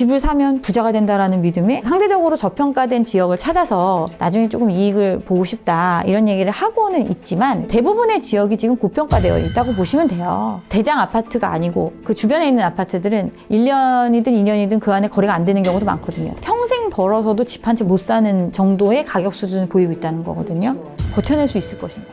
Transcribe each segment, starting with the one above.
집을 사면 부자가 된다라는 믿음에 상대적으로 저평가된 지역을 찾아서 나중에 조금 이익을 보고 싶다 이런 얘기를 하고는 있지만 대부분의 지역이 지금 고평가되어 있다고 보시면 돼요. 대장 아파트가 아니고 그 주변에 있는 아파트들은 1년이든 2년이든 그 안에 거래가 안 되는 경우도 많거든요. 평생 벌어서도 집 한 채 못 사는 정도의 가격 수준을 보이고 있다는 거거든요. 버텨낼 수 있을 것인가?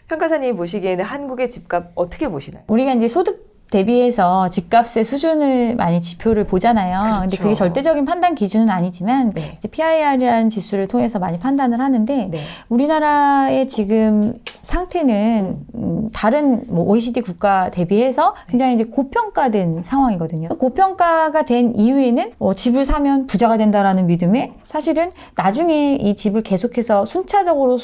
평가사님이 보시기에는 한국의 집값 어떻게 보시나요? 우리가 이제 소득 대비해서 집값의 수준을 많이 지표를 보잖아요. 그렇죠. 근데 그게 절대적인 판단 기준은 아니지만 네. 이제 PIR이라는 지수를 통해서 많이 판단을 하는데 네. 우리나라의 지금 상태는 다른 뭐 OECD 국가 대비해서 굉장히 이제 고평가된 상황이거든요. 고평가가 된 이유에는 집을 사면 부자가 된다라는 믿음에 사실은 나중에 이 집을 계속해서 순차적으로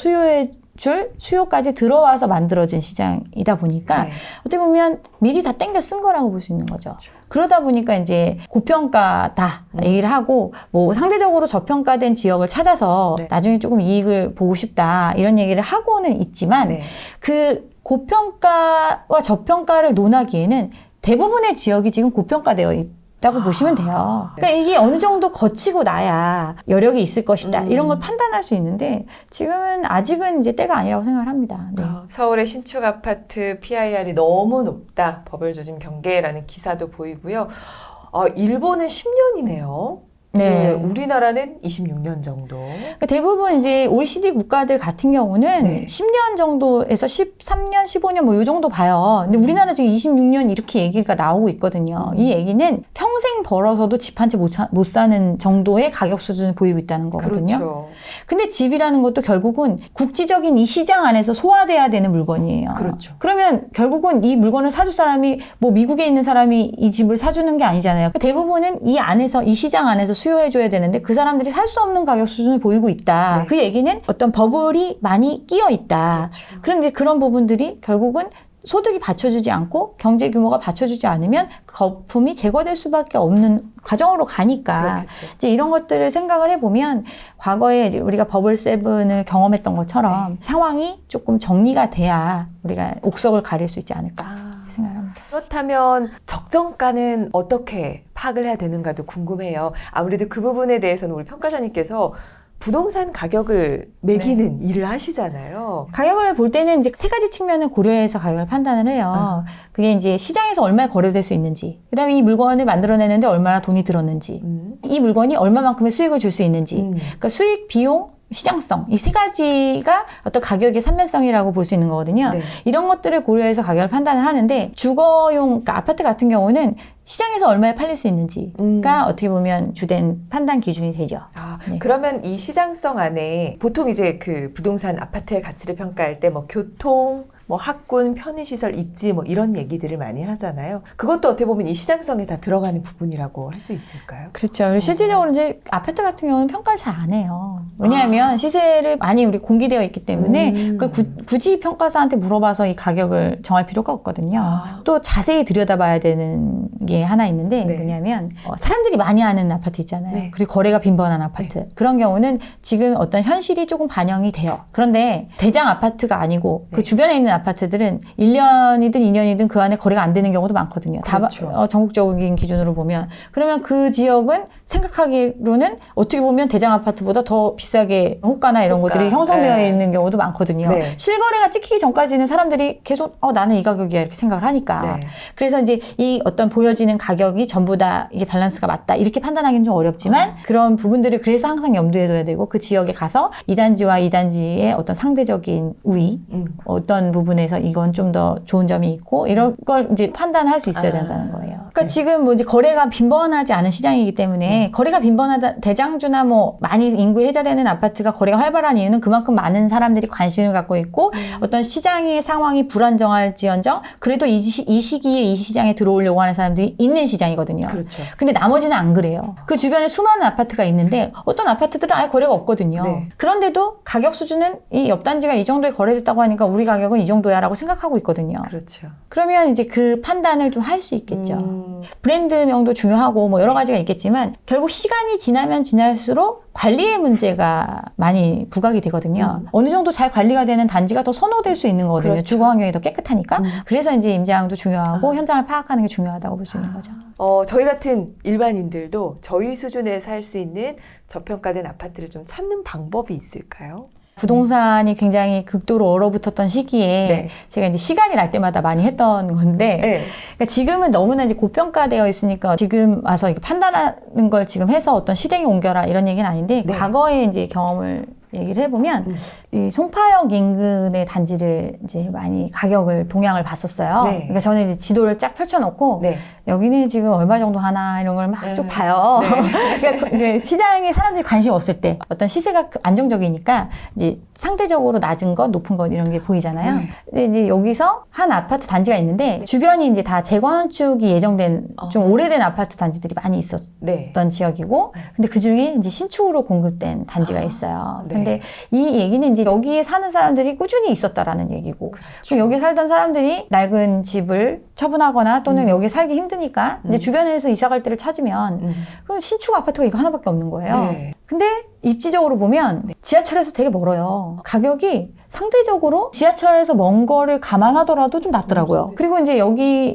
수요까지 들어와서 만들어진 시장이다 보니까 네. 어떻게 보면 미리 다 땡겨 쓴 거라고 볼 수 있는 거죠. 그러다 보니까 이제 고평가다 얘기를 하고 뭐 상대적으로 저평가된 지역을 찾아서 네. 나중에 조금 이익을 보고 싶다 이런 얘기를 하고는 있지만 네. 그 고평가와 저평가를 논하기에는 대부분의 지역이 지금 고평가되어 있다고 보시면 돼요. 그러니까 이게 어느 정도 거치고 나야 여력이 있을 것이다. 이런 걸 판단할 수 있는데 지금은 아직은 이제 때가 아니라고 생각을 합니다. 네. 서울의 신축 아파트 PIR이 너무 높다. 버블 조짐 경계라는 기사도 보이고요. 일본은 10년이네요. 네. 우리나라는 26년 정도. 그러니까 대부분 이제 OECD 국가들 같은 경우는 네. 10년 정도에서 13년, 15년 뭐 이 정도 봐요. 근데 우리나라 지금 26년 이렇게 얘기가 나오고 있거든요. 이 얘기는 평생 벌어서도 집 한 채 못 사는 정도의 가격 수준을 보이고 있다는 거거든요. 그렇죠. 근데 집이라는 것도 결국은 국지적인 이 시장 안에서 소화돼야 되는 물건이에요. 그렇죠. 그러면 결국은 이 물건을 사줄 사람이 뭐 미국에 있는 사람이 이 집을 사주는 게 아니잖아요. 대부분은 이 안에서 이 시장 안에서 수요해줘야 되는데 그 사람들이 살 수 없는 가격 수준을 보이고 있다. 네. 그 얘기는 어떤 버블이 많이 끼어 있다. 그렇죠. 그런데 그런 부분들이 결국은 소득이 받쳐주지 않고 경제 규모가 받쳐주지 않으면 그 거품이 제거될 수밖에 없는 과정으로 가니까 그렇겠죠. 이제 이런 것들을 생각을 해보면 과거에 이제 우리가 버블 세븐을 경험했던 것처럼 상황이 조금 정리가 돼야 우리가 옥석을 가릴 수 있지 않을까 생각합니다. 그렇다면 적정가는 어떻게 파악을 해야 되는가도 궁금해요. 아무래도 그 부분에 대해서는 우리 평가사님께서 부동산 가격을 매기는 일을 하시잖아요. 가격을 볼 때는 이제 세 가지 측면을 고려해서 가격을 판단을 해요. 그게 이제 시장에서 얼마에 거래될 수 있는지, 그 다음에 이 물건을 만들어내는데 얼마나 돈이 들었는지, 이 물건이 얼마만큼의 수익을 줄 수 있는지, 그러니까 수익, 비용, 시장성 이 세 가지가 어떤 가격의 삼면성이라고 볼 수 있는 거거든요. 네. 이런 것들을 고려해서 가격을 판단을 하는데 주거용 그러니까 아파트 같은 경우는 시장에서 얼마에 팔릴 수 있는지가 어떻게 보면 주된 판단 기준이 되죠. 네. 그러면 이 시장성 안에 보통 이제 그 부동산 아파트의 가치를 평가할 때 뭐 교통, 뭐 학군, 편의시설, 입지 뭐 이런 얘기들을 많이 하잖아요. 그것도 어떻게 보면 이 시장성에 다 들어가는 부분이라고 할 수 있을까요? 그렇죠. 그리고 실질적으로 이제 아파트 같은 경우는 평가를 잘 안 해요. 왜냐하면 시세를 많이 우리 공개되어 있기 때문에 그걸 굳이 평가사한테 물어봐서 이 가격을 정할 필요가 없거든요. 또 자세히 들여다봐야 되는 게 하나 있는데 네. 뭐냐면 사람들이 많이 아는 아파트 있잖아요. 네. 그리고 거래가 빈번한 아파트. 그런 경우는 지금 어떤 현실이 조금 반영이 돼요. 그런데 대장 아파트가 아니고 그 주변에 있는 아파트들은 1년이든 2년이든 그 안에 거래가 안 되는 경우도 많거든요. 그렇죠. 다 전국적인 기준으로 보면. 그러면 그 지역은 생각하기로는 어떻게 보면 대장 아파트보다 더 비싸게 호가나 이런 것들이 형성되어 있는 경우도 많거든요. 네. 실거래가 찍히기 전까지는 사람들이 계속 나는 이 가격이야 이렇게 생각을 하니까. 네. 그래서 이제 이 어떤 보여지는 가격이 전부 다 이게 밸런스가 맞다 이렇게 판단하기는 좀 어렵지만 그런 부분들을 그래서 항상 염두에 둬야 되고 그 지역에 가서 2단지와 2단지의 어떤 상대적인 우위 어떤 부분에서 이건 좀 더 좋은 점이 있고 이런 걸 이제 판단할 수 있어야 된다는 거예요. 그러니까 지금 뭐 이제 거래가 빈번하지 않은 시장이기 때문에 거래가 빈번하다 대장주나 뭐 많이 인구에 해자되는 아파트가 거래가 활발한 이유는 그만큼 많은 사람들이 관심을 갖고 있고 어떤 시장의 상황이 불안정할지언정 그래도 이 시기에 이 시장에 들어오려고 하는 사람들이 있는 시장이거든요. 그렇죠. 근데 나머지는 안 그래요. 그 주변에 수많은 아파트가 있는데 어떤 아파트들은 아예 거래가 없거든요. 네. 그런데도 가격 수준은 이 옆 단지가 이 정도에 거래됐다고 하니까 우리 가격은 이 정도야라고 생각하고 있거든요. 그렇죠. 그러면 이제 그 판단을 좀 할 수 있겠죠. 브랜드명도 중요하고 뭐 여러 가지가 있겠지만 결국 시간이 지나면 지날수록 관리의 문제가 많이 부각이 되거든요. 어느 정도 잘 관리가 되는 단지가 더 선호될 수 있는 거거든요. 그렇죠. 주거 환경이 더 깨끗하니까. 그래서 이제 임장도 중요하고 현장을 파악하는 게 중요하다고 볼 수 있는 거죠. 저희 같은 일반인들도 저희 수준에서 할 수 있는 저평가된 아파트를 좀 찾는 방법이 있을까요? 부동산이 굉장히 극도로 얼어붙었던 시기에 네. 제가 이제 시간이 날 때마다 많이 했던 건데 네. 그러니까 지금은 너무나 이제 고평가되어 있으니까 지금 와서 이렇게 판단하는 걸 지금 해서 어떤 실행에 옮겨라 이런 얘기는 아닌데 네. 과거에 이제 경험을 얘기를 해보면 이 송파역 인근의 단지를 이제 많이 가격을 동향을 봤었어요. 네. 그러니까 저는 이제 지도를 쫙 펼쳐놓고 네. 여기는 지금 얼마 정도 하나 이런 걸 막 쭉 네. 봐요. 그러니까 시장에 사람들이 관심 없을 때 어떤 시세가 안정적이니까 이제 상대적으로 낮은 것, 높은 것 이런 게 보이잖아요. 근데 이제 여기서 한 아파트 단지가 있는데 주변이 이제 다 재건축이 예정된 좀 오래된 아파트 단지들이 많이 있었던 네. 지역이고, 근데 그 중에 이제 신축으로 공급된 단지가 있어요. 네. 근데 이 얘기는 이제 여기에 사는 사람들이 꾸준히 있었다라는 얘기고, 그럼 여기에 살던 사람들이 낡은 집을 처분하거나 또는 여기에 살기 힘드니까 이제 주변에서 이사 갈 데를 찾으면 그럼 신축 아파트가 이거 하나밖에 없는 거예요. 네. 근데 입지적으로 보면 지하철에서 되게 멀어요. 가격이 상대적으로 지하철에서 먼 거를 감안하더라도 좀 낮더라고요. 그리고 이제 여기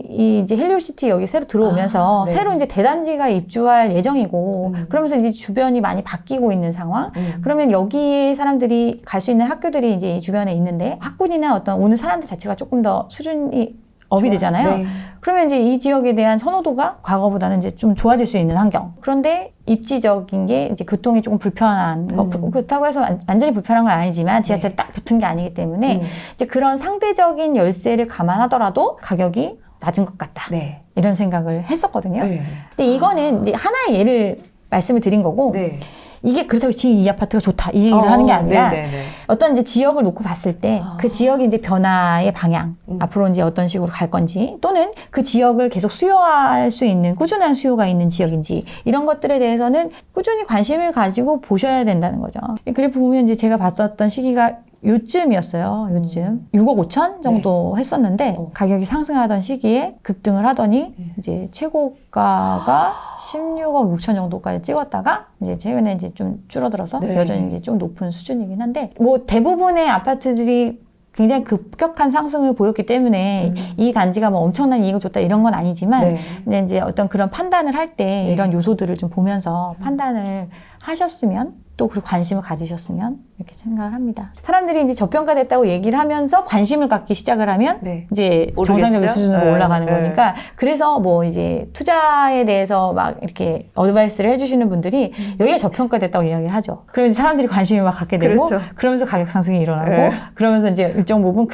이제 헬리오시티 여기 새로 들어오면서 네. 새로 이제 대단지가 입주할 예정이고 그러면서 이제 주변이 많이 바뀌고 있는 상황. 그러면 여기에 사람들이 갈 수 있는 학교들이 이제 이 주변에 있는데 학군이나 어떤 오는 사람들 자체가 조금 더 수준이 업이 되잖아요. 네. 그러면 이제 이 지역에 대한 선호도가 과거보다는 이제 좀 좋아질 수 있는 환경. 그런데 입지적인 게 이제 교통이 조금 불편한 거. 그렇다고 해서 완전히 불편한 건 아니지만 지하철이 딱 붙은 게 아니기 때문에 이제 그런 상대적인 열세를 감안하더라도 가격이 낮은 것 같다. 네. 이런 생각을 했었거든요. 네. 근데 이거는 이제 하나의 예를 말씀을 드린 거고 네. 이게 그렇다고 지금 이 아파트가 좋다 이 얘기를 하는 게 아니라 네네네. 어떤 이제 지역을 놓고 봤을 때 그 지역이 이제 변화의 방향 앞으로 이제 어떤 식으로 갈 건지 또는 그 지역을 계속 수요할 수 있는 꾸준한 수요가 있는 지역인지 이런 것들에 대해서는 꾸준히 관심을 가지고 보셔야 된다는 거죠. 그래프 보면 이제 제가 봤었던 시기가 요쯤이었어요. 요즘 6억 5천 정도 했었는데 가격이 상승하던 시기에 급등을 하더니 이제 최고가가 16억 6천 정도까지 찍었다가 이제 최근에 이제 좀 줄어들어서 네. 여전히 이제 좀 높은 수준이긴 한데 뭐 대부분의 아파트들이 굉장히 급격한 상승을 보였기 때문에 이 단지가 뭐 엄청난 이익을 줬다 이런 건 아니지만 네. 근데 이제 어떤 그런 판단을 할 때 이런 요소들을 좀 보면서 판단을 하셨으면 또 그리고 관심을 가지셨으면 이렇게 생각을 합니다. 사람들이 이제 저평가됐다고 얘기를 하면서 관심을 갖기 시작을 하면 네. 이제 오르겠죠? 정상적인 수준으로 네, 올라가는 네. 거니까 그래서 뭐 이제 투자에 대해서 막 이렇게 어드바이스를 해주시는 분들이 여기가 저평가됐다고 이야기를 하죠. 그러면 이제 사람들이 관심을 막 갖게 되고 그렇죠. 그러면서 가격 상승이 일어나고 네. 그러면서 이제 일정 부분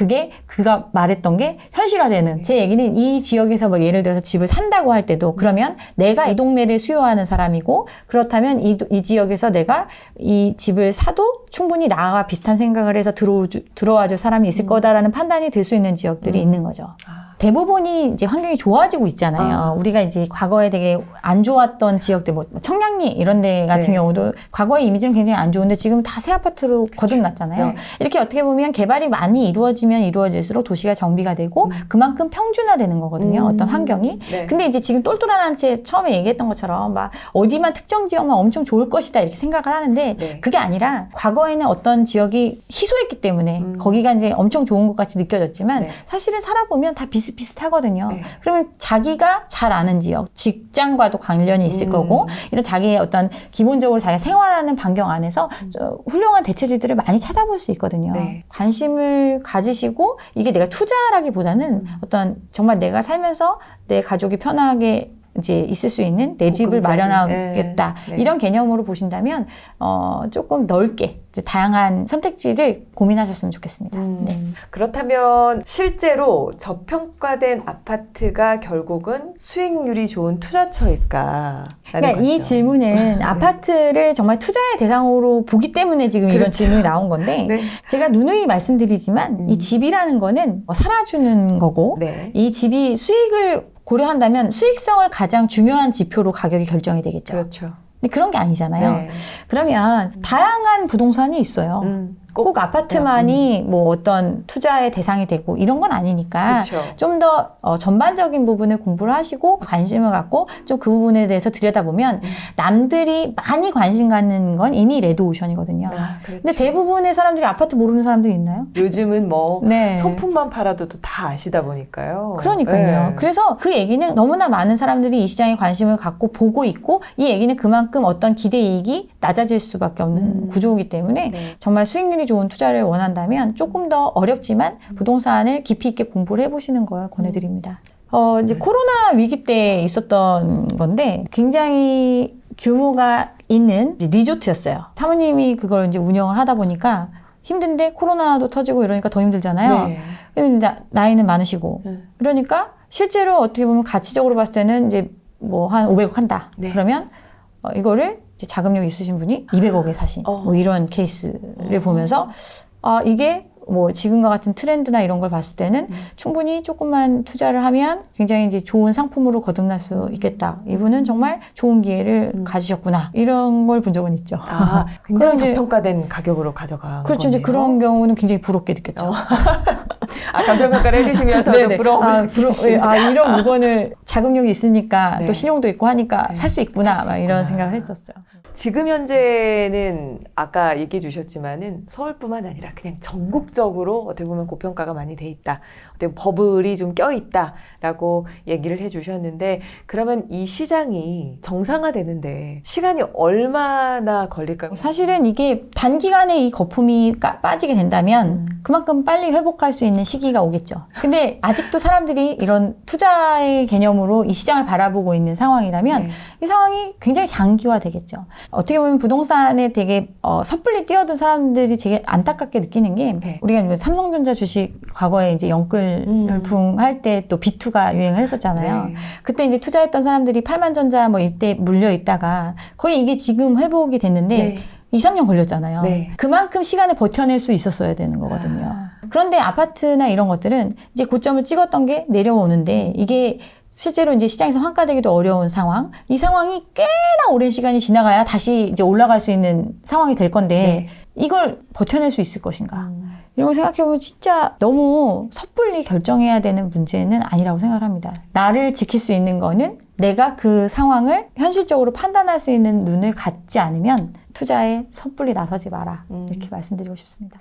그가 말했던 게 현실화되는 제 얘기는 이 지역에서 뭐 예를 들어서 집을 산다고 할 때도 그러면 내가 이 동네를 수요하는 사람이고 그렇다면 이 지역에서 내가 이 집을 사도 충분히 나와 비슷한 생각을 해서 들어와 줄 사람이 있을 거다라는 판단이 들 수 있는 지역들이 있는 거죠. 대부분이 이제 환경이 좋아지고 있잖아요. 우리가 이제 과거에 되게 안 좋았던 지역들, 뭐 청량리 이런 데 같은 네. 경우도 과거의 이미지는 굉장히 안 좋은데 지금 다 새 아파트로 거듭났잖아요. 네. 이렇게 어떻게 보면 개발이 많이 이루어지면 이루어질수록 도시가 정비가 되고 그만큼 평준화되는 거거든요. 어떤 환경이. 네. 근데 이제 지금 똘똘한 채 처음에 얘기했던 것처럼 막 어디만 특정 지역만 엄청 좋을 것이다 이렇게 생각을 하는데 네. 그게 아니라 과거에는 어떤 지역이 희소했기 때문에 거기가 이제 엄청 좋은 것 같이 느껴졌지만 네. 사실은 살아보면 다 비슷비슷하거든요. 네. 그러면 자기가 잘 아는 지역, 직장과도 관련이 있을 거고 이런 자기의 어떤 기본적으로 자기가 생활하는 반경 안에서 훌륭한 대체지들을 많이 찾아볼 수 있거든요. 네. 관심을 가지시고 이게 내가 투자라기보다는 어떤 정말 내가 살면서 내 가족이 편하게 이제 있을 수 있는 내 집을 보금자리. 마련하겠다. 네. 이런 개념으로 보신다면 조금 넓게 이제 다양한 선택지를 고민하셨으면 좋겠습니다. 네. 그렇다면 실제로 저평가된 아파트가 결국은 수익률이 좋은 투자처일까? 그러니까 이 질문은 아파트를 정말 투자의 대상으로 보기 때문에 지금 이런 그렇죠. 질문이 나온 건데 네. 제가 누누이 말씀드리지만 이 집이라는 거는 살아주는 거고 네. 이 집이 수익을 고려한다면 수익성을 가장 중요한 지표로 가격이 결정이 되겠죠. 그렇죠. 근데 그런 게 아니잖아요. 네. 그러면 다양한 부동산이 있어요. 꼭 아파트만이 뭐 어떤 투자의 대상이 되고 이런 건 아니니까 그렇죠. 좀 더 전반적인 부분을 공부를 하시고 관심을 갖고 좀 그 부분에 대해서 들여다보면 남들이 많이 관심 갖는 건 이미 레드오션이거든요. 아, 그렇죠. 근데 대부분의 사람들이 아파트 모르는 사람들이 있나요? 요즘은 뭐 네. 소품만 팔아도 다 아시다 보니까요. 그러니까요. 네. 그래서 그 얘기는 너무나 많은 사람들이 이 시장에 관심을 갖고 보고 있고 이 얘기는 그만큼 어떤 기대 이익이 낮아질 수밖에 없는 구조이기 때문에 네. 정말 수익률이 좋은 투자를 원한다면 조금 더 어렵지만 부동산을 깊이 있게 공부를 해보시는 걸 권해드립니다. 이제 코로나 위기 때 있었던 건데 굉장히 규모가 있는 이제 리조트였어요. 사모님이 그걸 이제 운영을 하다 보니까 힘든데 코로나도 터지고 이러니까 더 힘들잖아요. 네. 근데 나이는 많으시고 그러니까 실제로 어떻게 보면 가치적으로 봤을 때는 이제 뭐 한 500억 한다. 네. 그러면 이거를 이제 자금력 있으신 분이 200억에 사신 뭐 이런 케이스를 보면서 이게 뭐 지금과 같은 트렌드나 이런 걸 봤을 때는 충분히 조금만 투자를 하면 굉장히 이제 좋은 상품으로 거듭날 수 있겠다. 이분은 정말 좋은 기회를 가지셨구나. 이런 걸 본 적은 있죠. 아, 굉장히 그럼 이제- 저평가된 가격으로 가져간 그렇죠. 이제 거네요. 그런 경우는 굉장히 부럽게 느꼈죠. 감정평가를 해주시면서 네네. 부러움을 이런 물건을 자금력이 있으니까 네. 또 신용도 있고 하니까 네. 살 수 있구나. 살수 막 이런 있구나. 생각을 했었죠. 지금 현재는 아까 얘기해 주셨지만은 서울뿐만 아니라 그냥 전국적으로 어떻게 보면 고평가가 많이 돼 있다. 어떻게 보면 버블이 좀 껴 있다라고 얘기를 해 주셨는데 그러면 이 시장이 정상화되는데 시간이 얼마나 걸릴까요? 사실은 이게 단기간에 이 거품이 빠지게 된다면 그만큼 빨리 회복할 수 있는 시기가 오겠죠. 근데 아직도 사람들이 이런 투자의 개념으로 이 시장을 바라보고 있는 상황이라면 네. 이 상황이 굉장히 장기화 되겠죠. 어떻게 보면 부동산에 되게 섣불리 뛰어든 사람들이 되게 안타깝게 느끼는 게 네. 우리가 삼성전자 주식 과거에 이제 영끌풍 할 때 또 B2가 유행을 했었잖아요. 네. 그때 이제 투자했던 사람들이 8만전자 뭐 이때 물려 있다가 거의 이게 지금 회복이 됐는데 네. 2, 3년 걸렸잖아요. 네. 그만큼 시간을 버텨낼 수 있었어야 되는 거거든요. 그런데 아파트나 이런 것들은 이제 고점을 찍었던 게 내려오는데 이게 실제로 이제 시장에서 환가되기도 어려운 상황, 이 상황이 꽤나 오랜 시간이 지나가야 다시 이제 올라갈 수 있는 상황이 될 건데 이걸 버텨낼 수 있을 것인가? 이런 걸 생각해보면 진짜 너무 섣불리 결정해야 되는 문제는 아니라고 생각을 합니다. 나를 지킬 수 있는 거는 내가 그 상황을 현실적으로 판단할 수 있는 눈을 갖지 않으면 투자에 섣불리 나서지 마라. 이렇게 말씀드리고 싶습니다.